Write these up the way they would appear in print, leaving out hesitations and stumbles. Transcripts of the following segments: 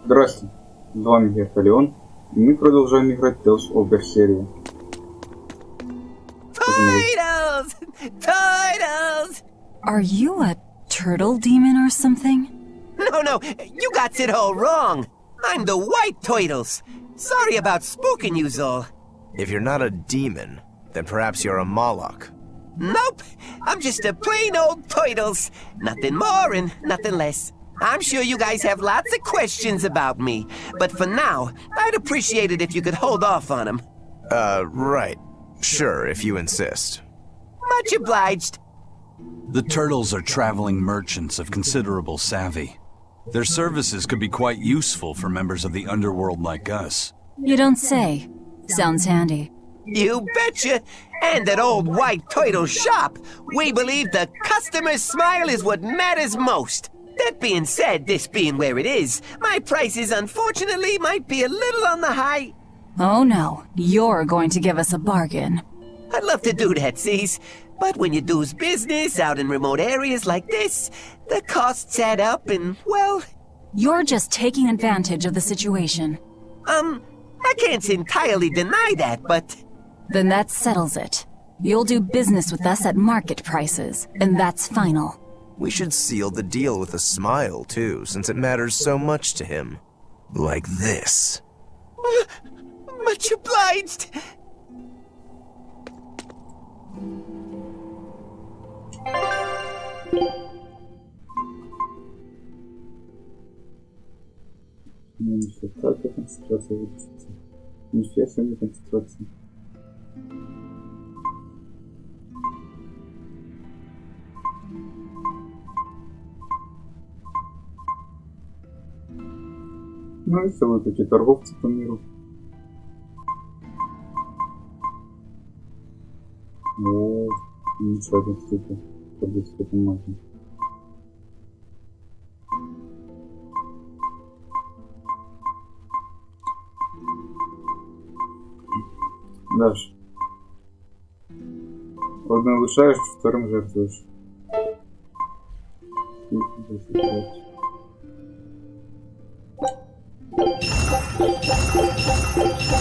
Здравствуйте, с вами я Леон, и мы продолжаем играть Tales of Berseria. Titles! Titles! Are you a turtle demon or something? No, you got it all wrong. I'm the White Turtles. Sorry about spooking yous all. If you're not a demon, then perhaps you're a Moloch. Nope, I'm just a plain old Turtles. Nothing more and nothing less. I'm sure you guys have lots of questions about me, but for now, I'd appreciate it if you could hold off on them. Right. Sure, if you insist. Much obliged. The Turtles are traveling merchants of considerable savvy. Their services could be quite useful for members of the underworld like us. You don't say. Sounds handy. You betcha! And at old White Turtle shop, we believe the customer's smile is what matters most. That being said, this being where it is, my prices unfortunately might be a little on the high. Oh no, you're going to give us a bargain. I'd love to do that, C's. But when you do's business out in remote areas like this, the costs add up and, well... You're just taking advantage of the situation. I can't entirely deny that, but... Then that settles it. You'll do business with us at market prices, and that's final. We should seal the deal with a smile, too, since it matters so much to him. Like this. Much obliged! Концентрация, выпустится. Ничья сегодня концентрация. Ну и все, вот эти торговцы по миру. О, ничего себе, кстати, подойти к этому магии. Дальше. Одним лишаешь, вторым жертвуешь.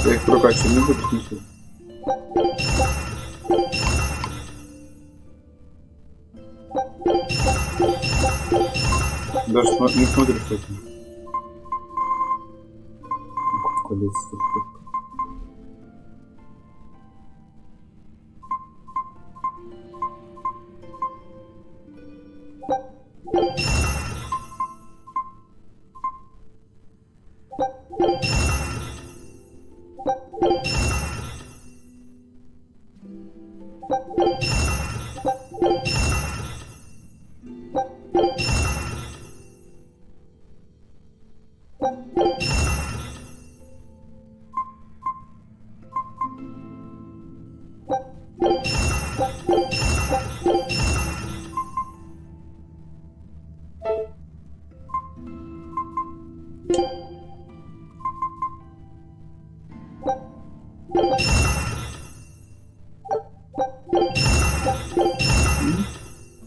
Я их прокачиваю, не буду смысла. Даже не смотришь с этим. Колесо.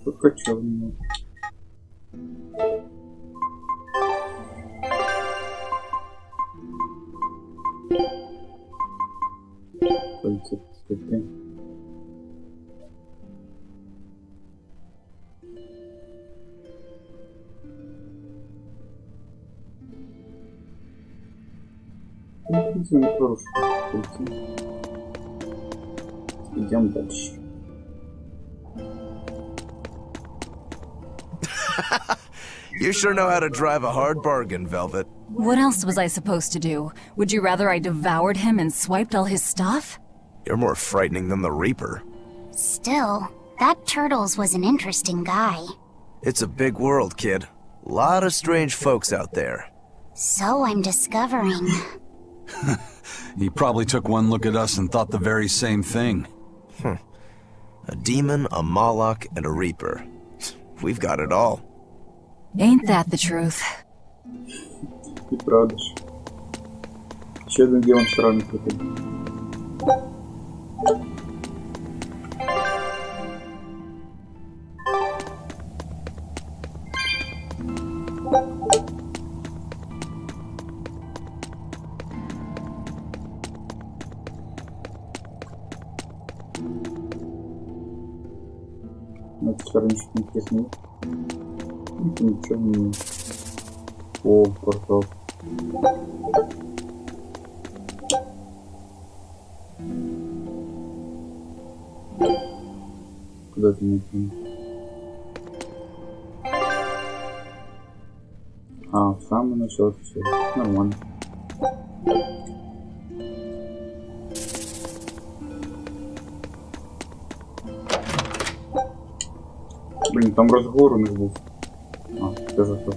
Подкачал немного. Кольцо, кстати. Ну, хорошо. Идем дальше. You sure know how to drive a hard bargain, Velvet. What else was I supposed to do? Would you rather I devoured him and swiped all his stuff? You're more frightening than the Reaper. Still, that Turtles was an interesting guy. It's a big world, kid. Lot of strange folks out there. So I'm discovering. He probably took one look at us and thought the very same thing. A demon, a Moloch, and a Reaper. We've got it all. Ain't that the truth? И правда ж. Еще один демон странный какой-то. На этой стороне что-то интересное. Ничего не... О, портал. Куда ты не понял? А, в самое начало все. Нормально. Блин, там разговор у них был. А, даже то.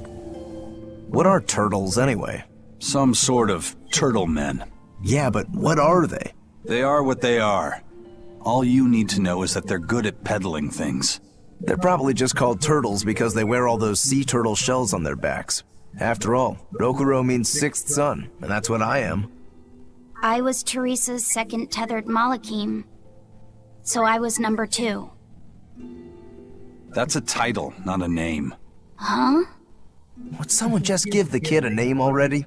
What are turtles anyway? Some sort of turtle men. Yeah, but what are they? They are what they are. All you need to know is that they're good at peddling things. They're probably just called turtles because they wear all those sea turtle shells on their backs. After all, Rokuro means sixth son, and that's what I am. I was Teresa's second tethered Malakim, so I was number 2. That's a title, not a name. Huh? Would someone just give the kid a name already?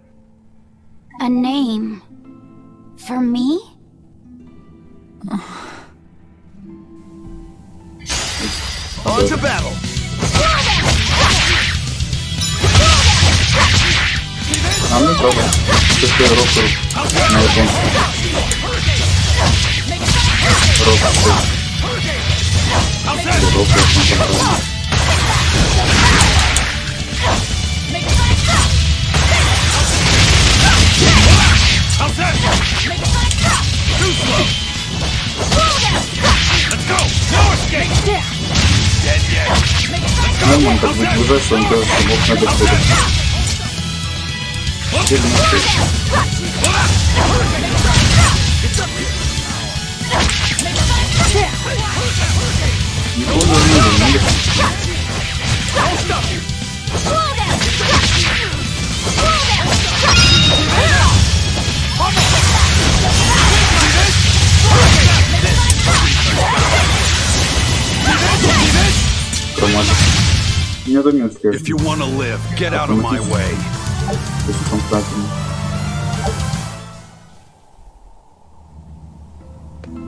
A name? For me? On to battle! А ну правда. Что Рокуру на японском. Нормально, как бы ближайший, он делает, что мог надо что-то. If you want to live, get out of my way.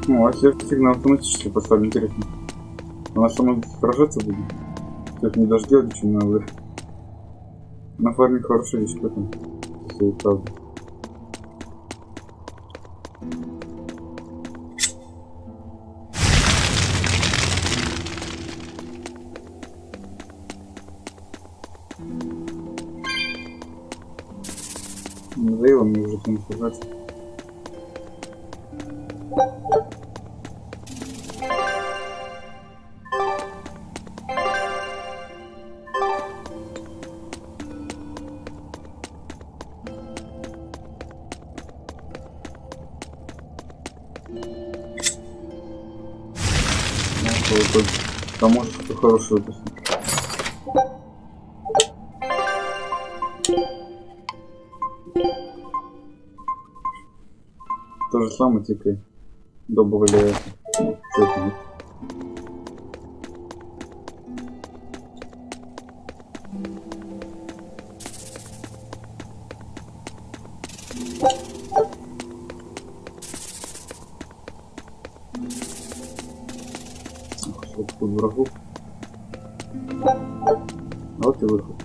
Ну, а все сигнал автоматически поставлю, интересно. А на что мы сражаться будем? Все-таки не даже делать ничего не надо. На фарме хорошая вещь, потом. Все, правда. Надоело мне уже с ним сражаться. Поможет, что хороший выпускник. То же самое, тільки добавили что это. Тут врагов. Вот и выход.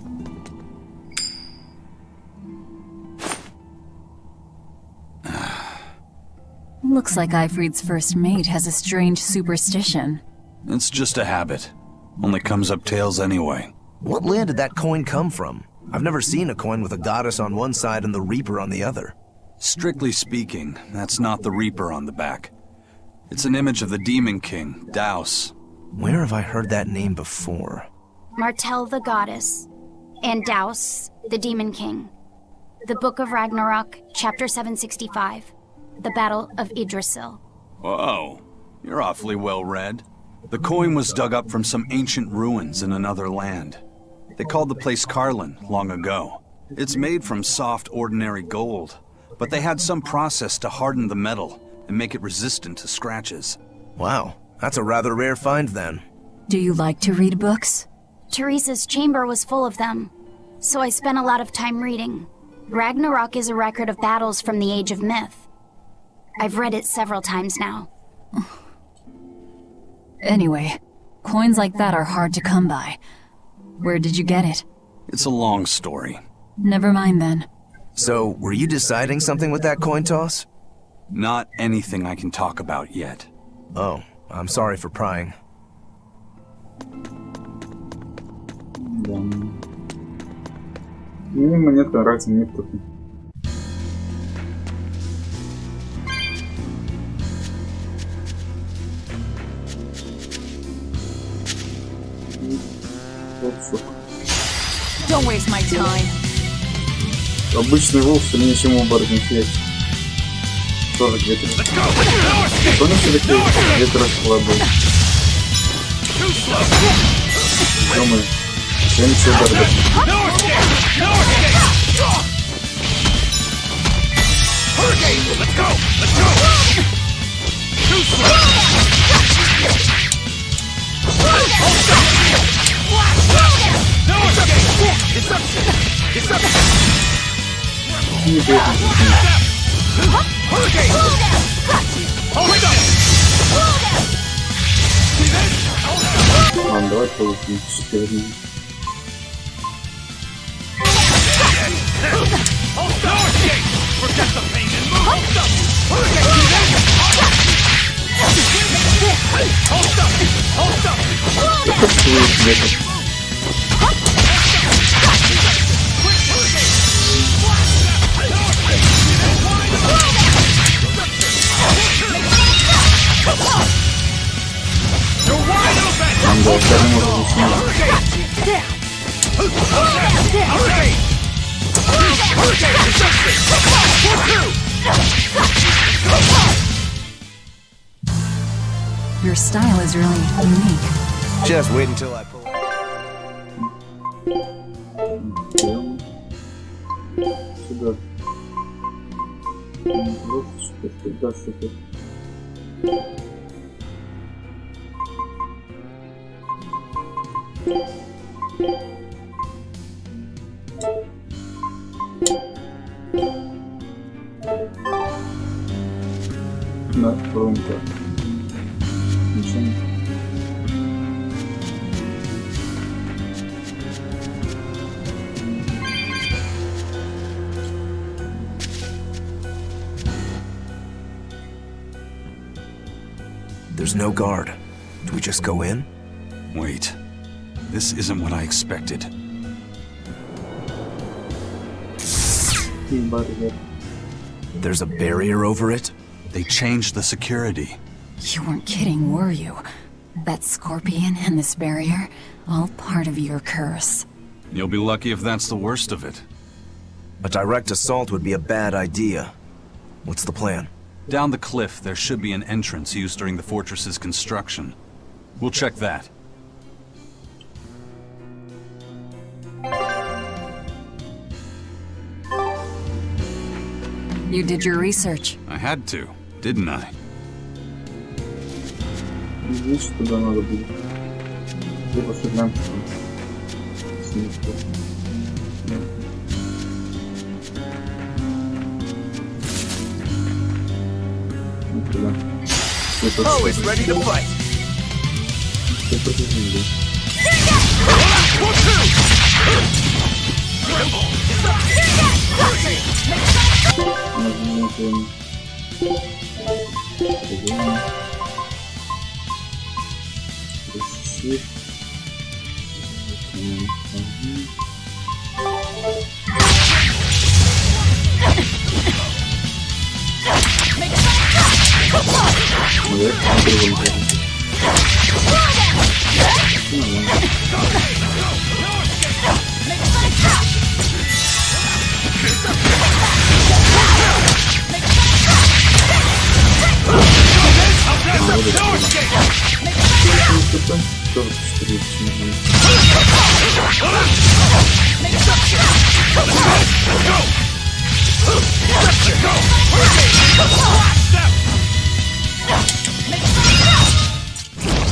Looks like Ifrid's first mate has a strange superstition. It's just a habit. Only comes up tails anyway. What land did that coin come from? I've never seen a coin with a goddess on one side and the Reaper on the other. Strictly speaking, that's not the Reaper on the back. It's an image of the Demon King, Daus. Where have I heard that name before? Martel the goddess, and Daus, the Demon King. The Book of Ragnarok, Chapter 765. The Battle of Yggdrasil. Whoa, you're awfully well read. The coin was dug up from some ancient ruins in another land. They called the place Carlin long ago. It's made from soft, ordinary gold, but they had some process to harden the metal and make it resistant to scratches. Wow, that's a rather rare find then. Do you like to read books? Teresa's chamber was full of them, so I spent a lot of time reading. Ragnarok is a record of battles from the Age of Myth. I've read it several times now. Anyway, Coins like that are hard to come by. Where did you get it? It's a long story. Never mind then. So, were you deciding something with that coin toss? Not anything I can talk about yet. Oh, I'm sorry for prying. Да. И монетка нравится мне только. Don't waste my time. Обычный волк сильнее, чем оборотень свет. Тоже где-то. Понял, что такие где-то раскладывают? Думаю, я ничего дорого. Не ладно, давай получим 4 дня. Это что где-то? Нам до этого не может быть. Your style is really unique. Just wait until I pull Сюда. Вот что-то, да, что-то. На фронте. Ничего не. There's no guard. Do we just go in? Wait. This isn't what I expected. There's a barrier over it? They changed the security. You weren't kidding, were you? That scorpion and this barrier, all part of your curse. You'll be lucky if that's the worst of it. A direct assault would be a bad idea. What's the plan? Down the cliff, there should be an entrance used during the fortress's construction. We'll check that. You did your research. I had to, didn't I? Видишь, куда надо будет. Либо сыграем там. Oh, it's ready to fight.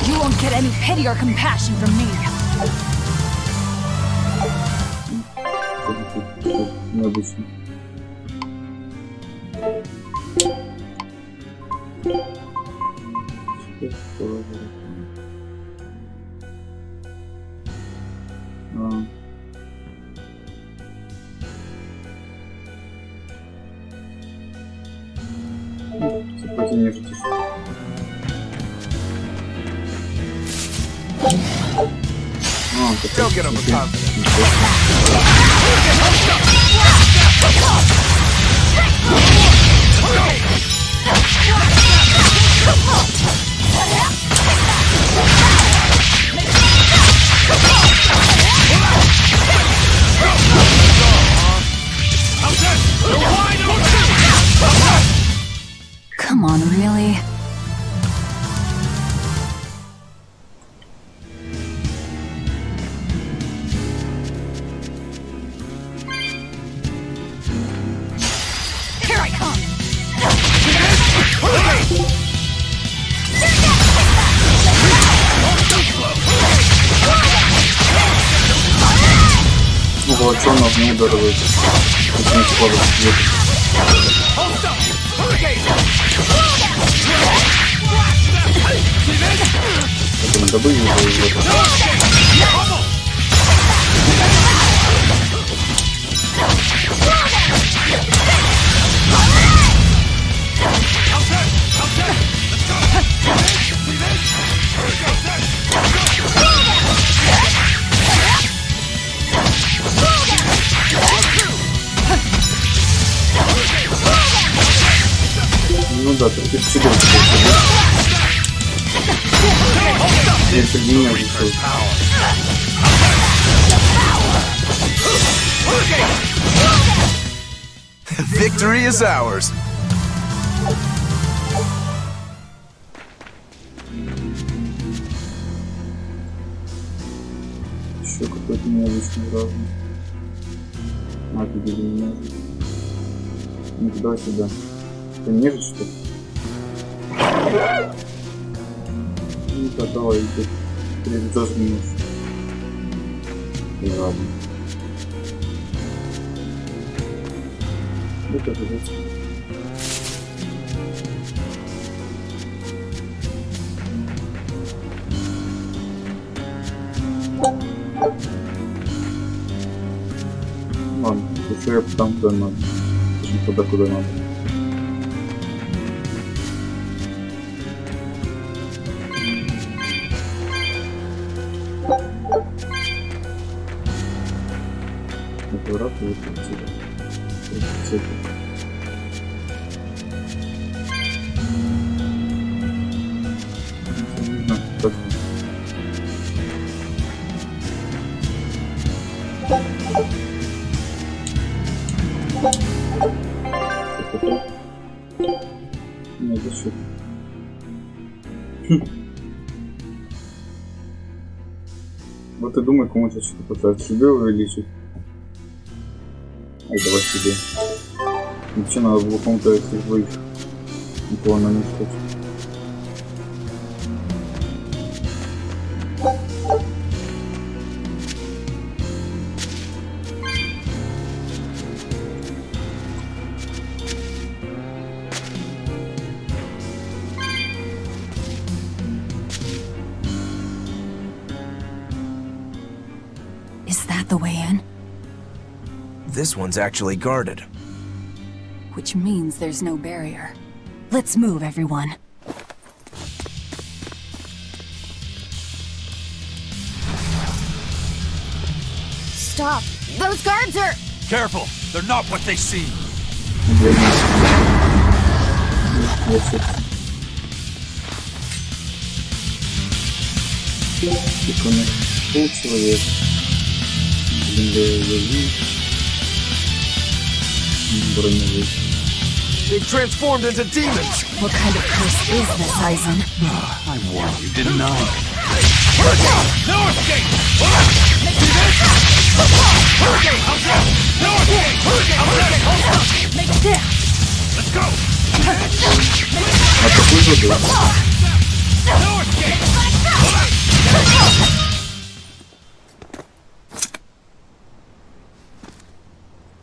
You won't get any pity or compassion from me. Необычно. ты не ждешь. Don't get overconfident. Come on, really? Here I come! Волочонок не ударивает. Очень скоро съедет. Это не добыть его. Ну да, ты себе если меня решил. Victory is ours. Еще какой-то необычный разный. А, ты не можешь. Ну давай сюда. Ты нежишь, что ли? Ну да, давай, иди. Перейдешь минус. И ладно. Это же здесь. Ладно, еще я там куда надо. Точнее, туда, куда надо. Это раз и вот отсюда. Не знаю, как. Не, это что? Вот и думай, кому-то что-то пытаться себе увеличить. Ай, давай себе. Вообще надо было кому-то этих двоих. Никого на не хочет. Is that the way in? This one's actually guarded. Which means there's no barrier. Let's move, everyone. Stop! Those guards are... Careful! They're not what they seem! Человек. Броневик. They've transformed into demons! What kind of curse is this, Aizen? I warned you, didn't I? No escape! No escape! Let's go! А какой же был? No escape!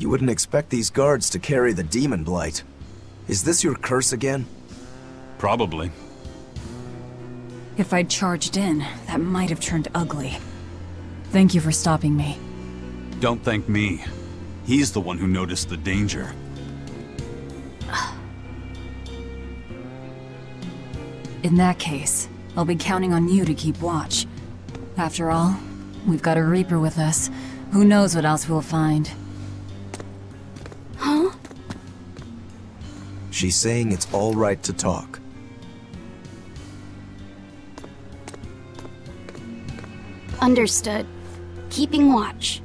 You wouldn't expect these guards to carry the demon blight. Is this your curse again? Probably. If I'd charged in, that might have turned ugly. Thank you for stopping me. Don't thank me. He's the one who noticed the danger. In that case, I'll be counting on you to keep watch. After all, we've got a Reaper with us. Who knows what else we'll find. Huh? She's saying it's all right to talk. Understood. Keeping watch.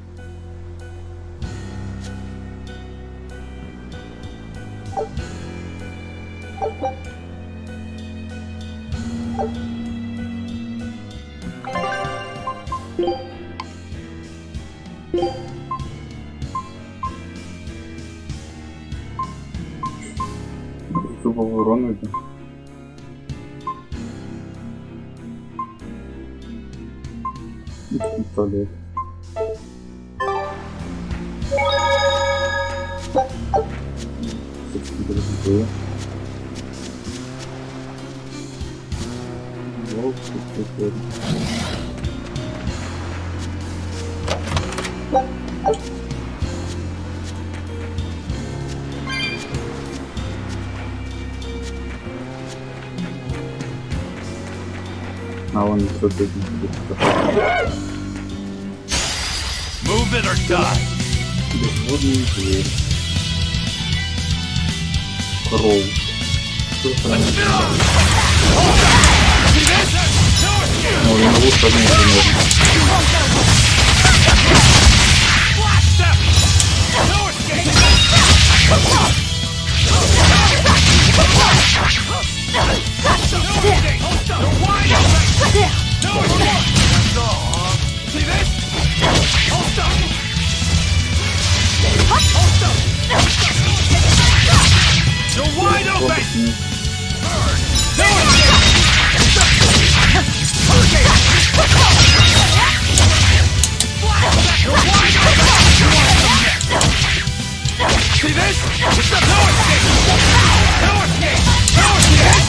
Тупо в урон это. Туалет. А он кто-то Move it or die. Безводные двери. Кроу. Ну, я могу поднять немного. You're wide open! See this? No escape! No escape! No escape!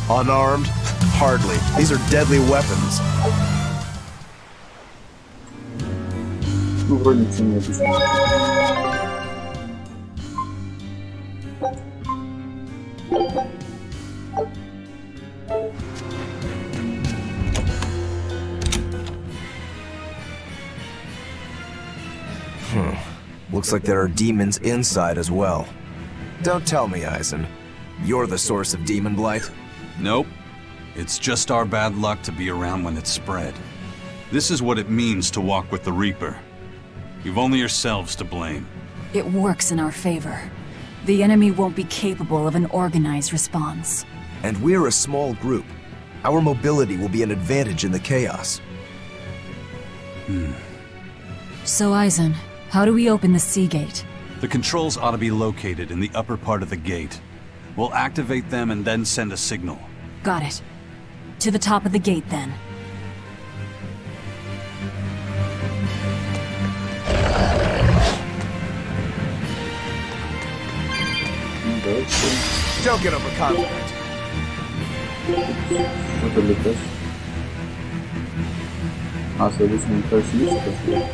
Unarmed? Hardly. These are deadly weapons. Ну, вроде ничего не объяснил. Looks like there are demons inside as well. Don't tell me, Eisen. You're the source of demon blight? Nope. It's just our bad luck to be around when it's spread. This is what it means to walk with the Reaper. You've only yourselves to blame. It works in our favor. The enemy won't be capable of an organized response. And we're a small group. Our mobility will be an advantage in the chaos. So, Eisen, how do we open the sea gate? The controls ought to be located in the upper part of the gate. We'll activate them and then send a signal. Got it. To the top of the gate, then. Don't get overconfident. Что ты летаешь? А, следующий летаешь вниз, просто.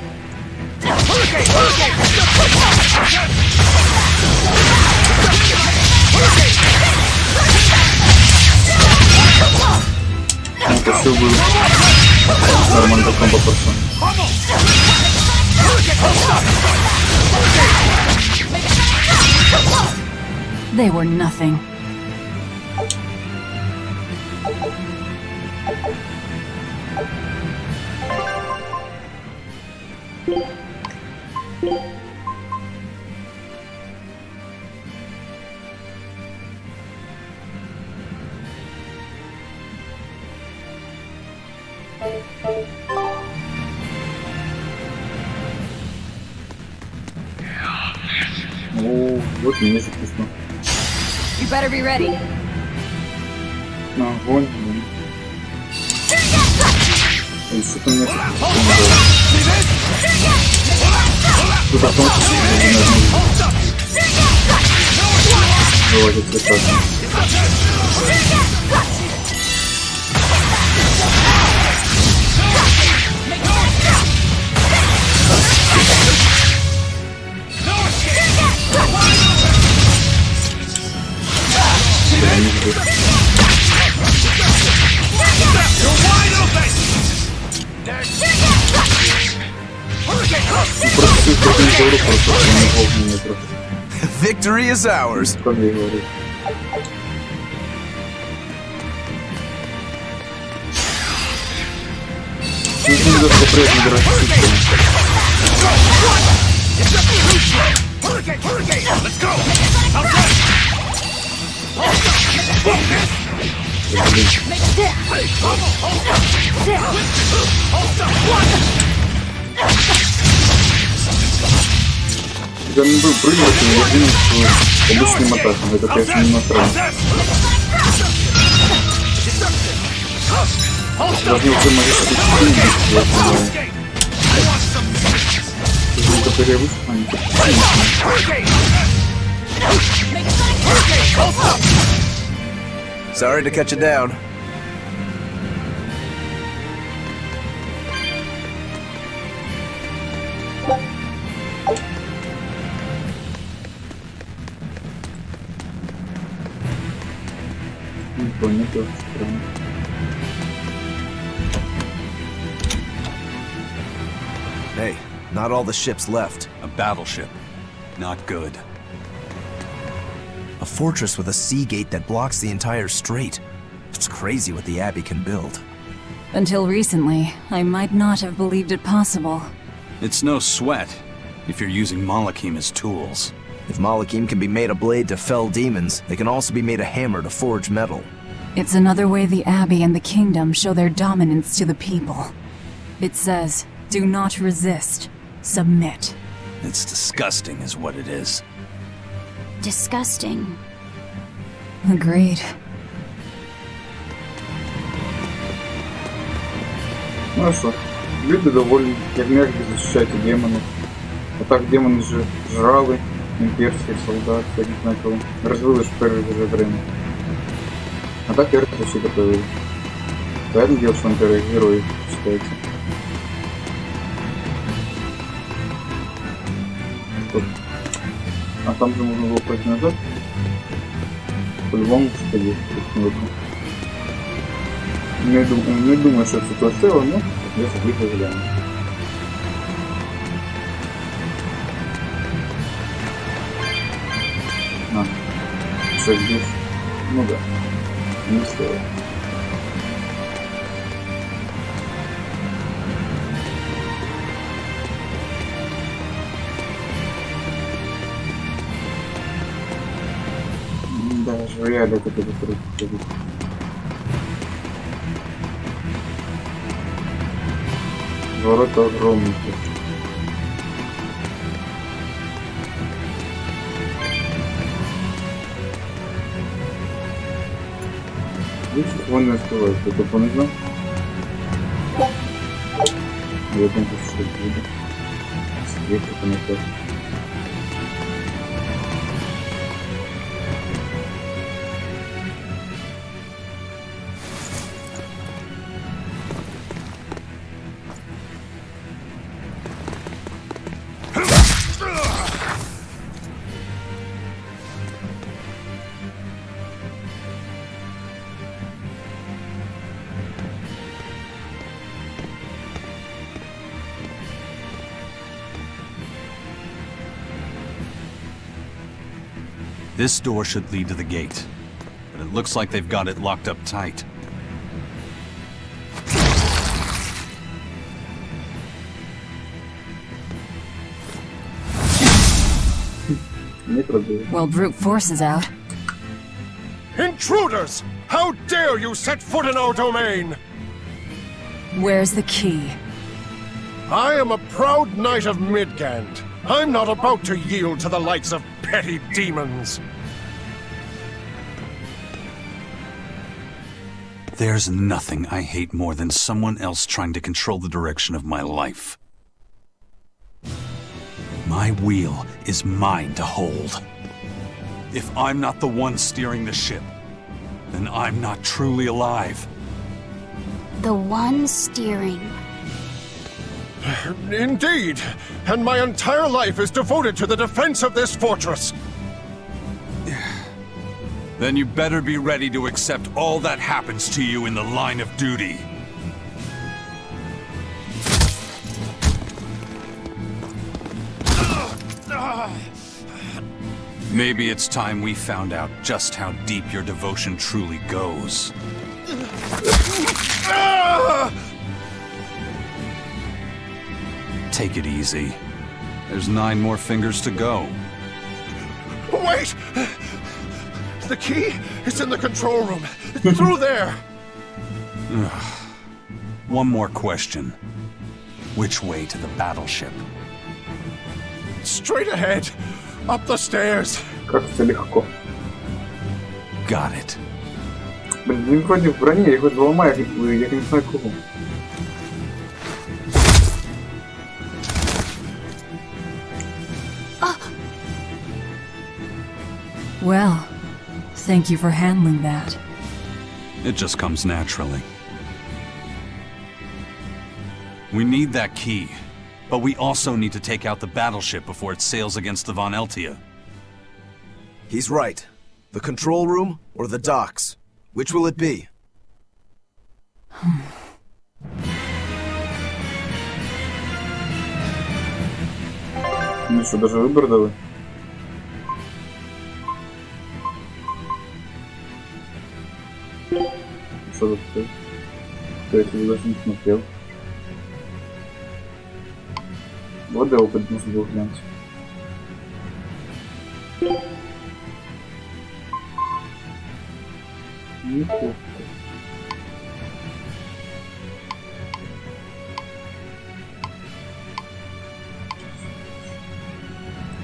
Это все будет нормально комбо пацан. They were nothing. О, вот мне же пусть. You better be ready. Огонь. И что-то мне тут окончится, выводит цвета. говорю просто, что не волк меня просто. Victory is ours. Как я говорю. Не даже попрежнему драться. Let's go! Outside! Я не был прыгать, но я думаю, что обычным атаком. Это, конечно, не настроено. Должны уже магические стили, я понимаю. Только перевыше, а не Sorry to cut you down. не понял, это странно. Hey, not all the ships left. A battleship. Not good. A fortress with a sea gate that blocks the entire strait. It's crazy what the Abbey can build. Until recently, I might not have believed it possible. It's no sweat if you're using Malachim as tools. If Malachim can be made a blade to fell demons, they can also be made a hammer to forge metal. It's another way the Abbey and the Kingdom show their dominance to the people. It says, do not resist, submit. It's disgusting is what it is. Disgusting. Agreed. Ну а что, люди довольны, энергии защищайте демонов. А так демоны же жрали, имперских солдат, я не знаю кого. Развили ж первое же время. А так я вообще готовили. Понятное дело, что он первый герой считается. Стоп. А там же можно было пойти назад. По-любому сходить. Не думаю, что это пластило, но я скликаю гляну. А, что здесь? Ну да, не стоит. Даже вряд ли это будет. Ворота огромные. Видишь, он не открывает, это понятно? Я думаю, что это будет. Свет это не так. This door should lead to the gate, but it looks like they've got it locked up tight. Well, brute force is out. Intruders! How dare you set foot in our domain! Where's the key? I am a proud knight of Midgand. I'm not about to yield to the likes of petty demons. There's nothing I hate more than someone else trying to control the direction of my life. My wheel is mine to hold. If I'm not the one steering the ship, then I'm not truly alive. The one steering. Indeed, and my entire life is devoted to the defense of this fortress. Then you better be ready to accept all that happens to you in the line of duty. Maybe it's time we found out just how deep your devotion truly goes. Take it easy. There's 9 more fingers to go. Wait! The key is in the control room. It's through there. One more question. Which way to the battleship? Straight ahead. Up the stairs. Как все легко. Got it. Блин, він вроде в броні, я його зламаю, як не знаю кого. Well, thank you for handling that. It just comes naturally. We need that key, but we also need to take out the battleship before it sails against the Von Eltia. He's right. The control room or the docks? Which will it be? Ну что, даже выбор дали? Что тут такое? Я этого даже не смотрел. Вот да, опыт нужно было глянуть. Неплохо.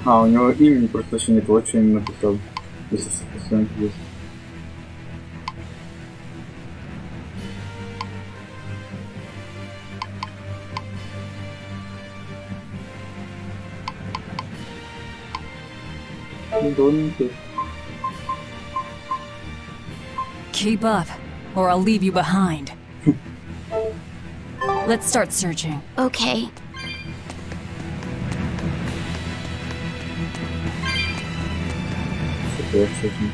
А, у него имени просто вообще нет, вот что именно написал. Если совсем интересно. Keep up, or I'll leave you behind. Let's start searching. Okay.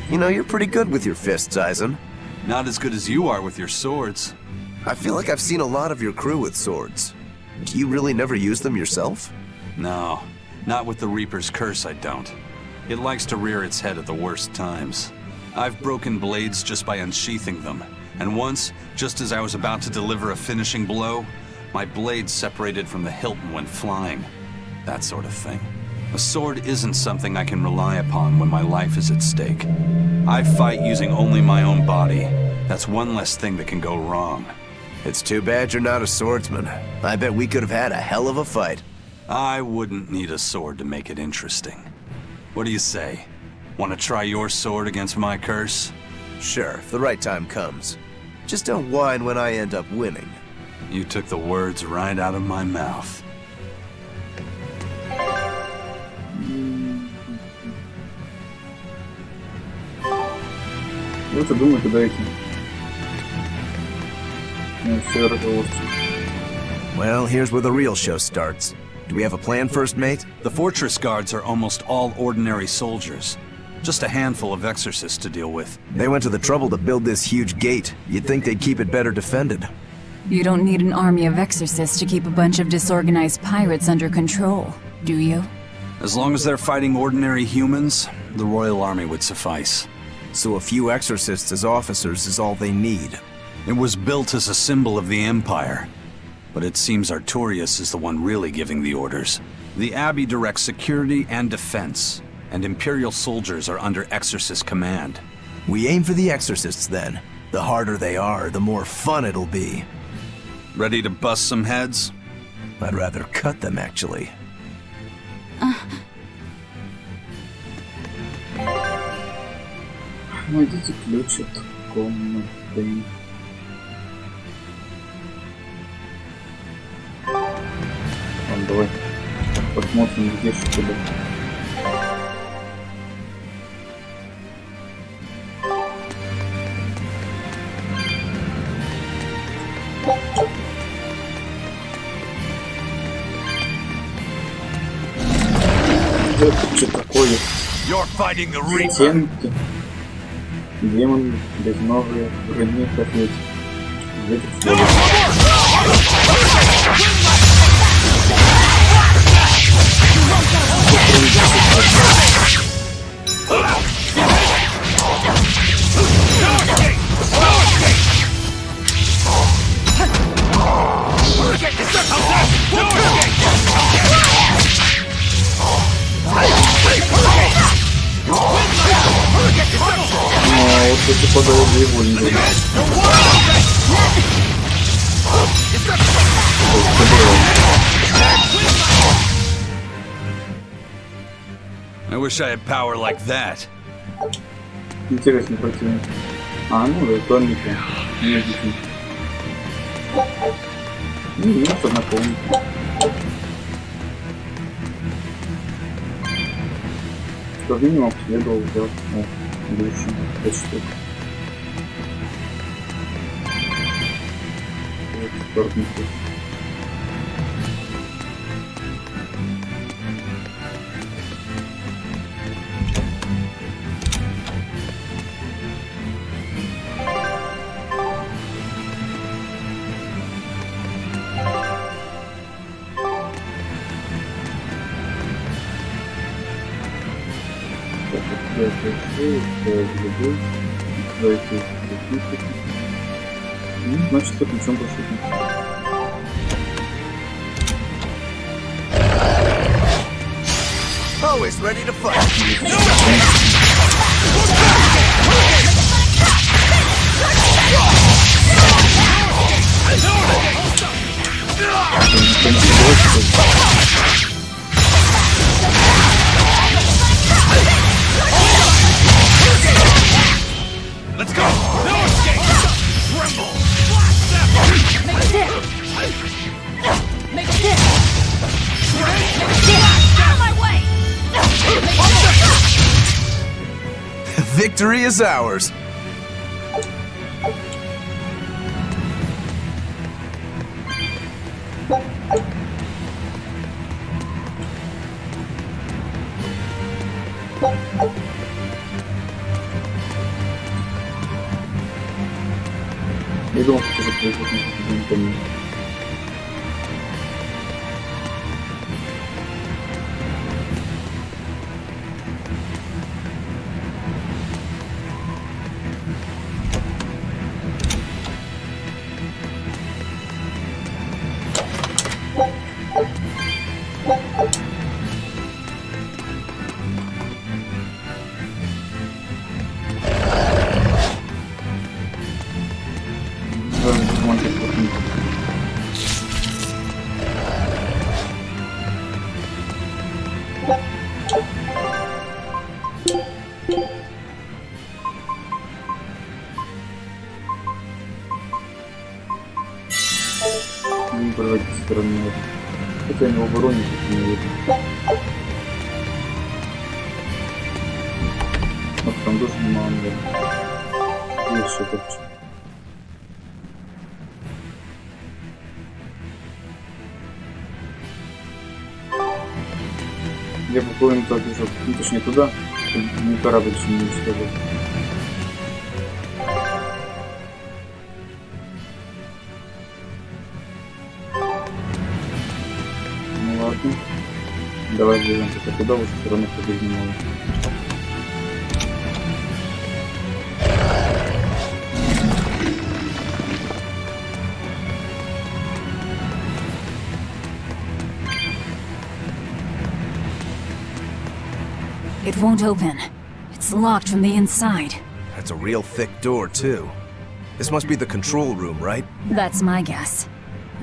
You know, you're pretty good with your fists, Eisen. Not as good as you are with your swords. I feel like I've seen a lot of your crew with swords. Do you really never use them yourself? No, not with the Reaper's curse, I don't. It likes to rear its head at the worst times. I've broken blades just by unsheathing them, and once, just as I was about to deliver a finishing blow, my blade separated from the hilt and went flying. That sort of thing. A sword isn't something I can rely upon when my life is at stake. I fight using only my own body. That's one less thing that can go wrong. It's too bad you're not a swordsman. I bet we could have had a hell of a fight. I wouldn't need a sword to make it interesting. What do you say? Want to try your sword against my curse? Sure, if the right time comes. Just don't whine when I end up winning. You took the words right out of my mouth. Вот и думаю, куда идти. Ну, все разговорчиво. Well, here's where the real show starts. Do we have a plan, first mate? The fortress guards are almost all ordinary soldiers. Just a handful of exorcists to deal with. They went to the trouble to build this huge gate. You'd think they'd keep it better defended. You don't need an army of exorcists to keep a bunch of disorganized pirates under control, do you? As long as they're fighting ordinary humans, the Royal Army would suffice. So a few exorcists as officers is all they need. It was built as a symbol of the Empire. But it seems Artorias is the one really giving the orders. The Abbey directs security and defense, and Imperial soldiers are under Exorcist command. We aim for the exorcists then. The harder they are, the more fun it'll be. Ready to bust some heads? I'd rather cut them, actually. Найдите ключ от комнаты. Ладно, давай посмотрим, где что было. Это что такое? You're fighting the Reaper. Оттенки. Демон без новых родных ответов. Вот это подало его не будет. I wish I had power like that. Интересный противник. А, ну да, тоненький. Медлительный. Ну, нет, однополник. Как минимум следовал сделать лучше. 5 штук. Вот, 40 минут. Значит, это ключом пошутим. Always ready to fight. Let's go! No escape! Tremble! Make a dip! Make a dip! Make a dip! Out of my way! Victory is ours. Я думал, что это произойдет, не помню. Не проводить со стороны. Хотя они в обороне не видно. Вот там тоже немало, да. Есть что топчик. Я бы половину так бежал. Ну, точнее туда. Не корабль еще не уничтожил. Ну ладно. Давай бежим пока туда, уже все равно победим мало. It won't open. It's locked from the inside. That's a real thick door, too. This must be the control room, right? That's my guess.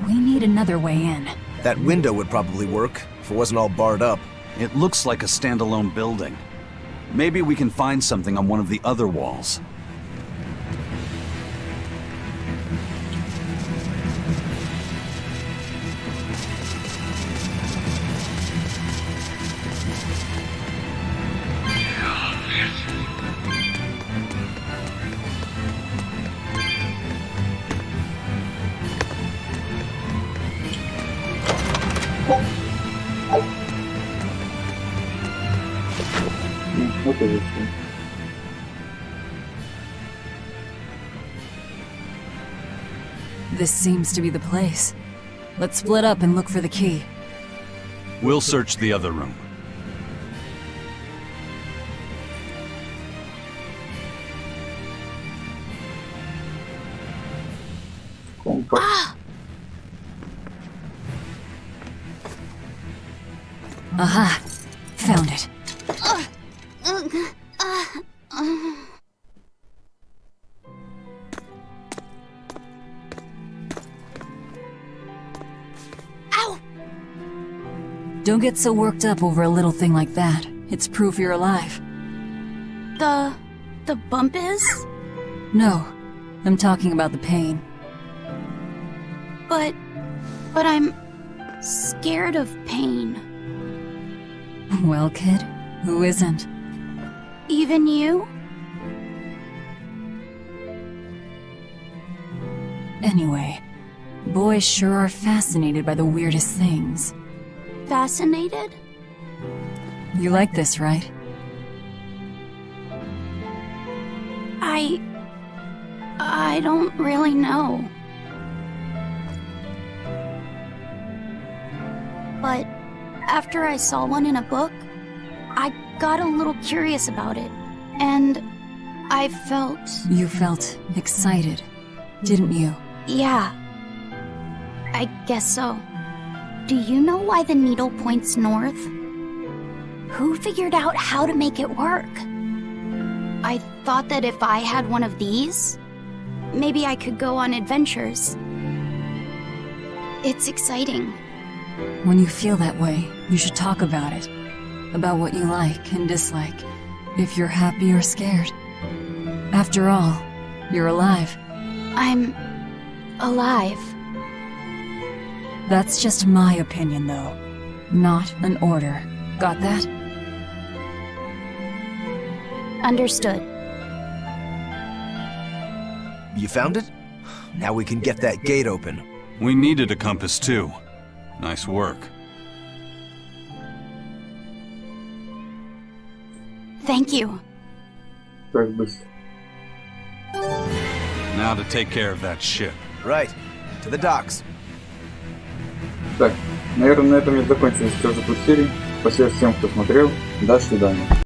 We need another way in. That window would probably work, if it wasn't all barred up. It looks like a standalone building. Maybe we can find something on one of the other walls. Вот и все. This seems to be the place. Let's split up and look for the key. We'll search the other room. Aha! Found it. Ow! Don't get so worked up over a little thing like that. It's proof you're alive. The bump is? No, I'm talking about the pain. But I'm scared of pain. Well, kid, who isn't? Even you? Anyway, boys sure are fascinated by the weirdest things. Fascinated? You like this, right? I don't really know. But after I saw one in a book, I got a little curious about it, and I felt... You felt excited, didn't you? Yeah. I guess so. Do you know why the needle points north? Who figured out how to make it work? I thought that if I had one of these, maybe I could go on adventures. It's exciting. When you feel that way, you should talk about it. About what you like and dislike. If you're happy or scared. After all, you're alive. I'm... alive. That's just my opinion, though. Not an order. Got that? Understood. You found it? Now we can get that gate open. We needed a compass too. Nice work. Thank you. Как бы... Now to take care of that ship. Right. To the docks. Так, наверное, на этом я закончу сейчас эту серию. Спасибо всем, кто смотрел. До свидания.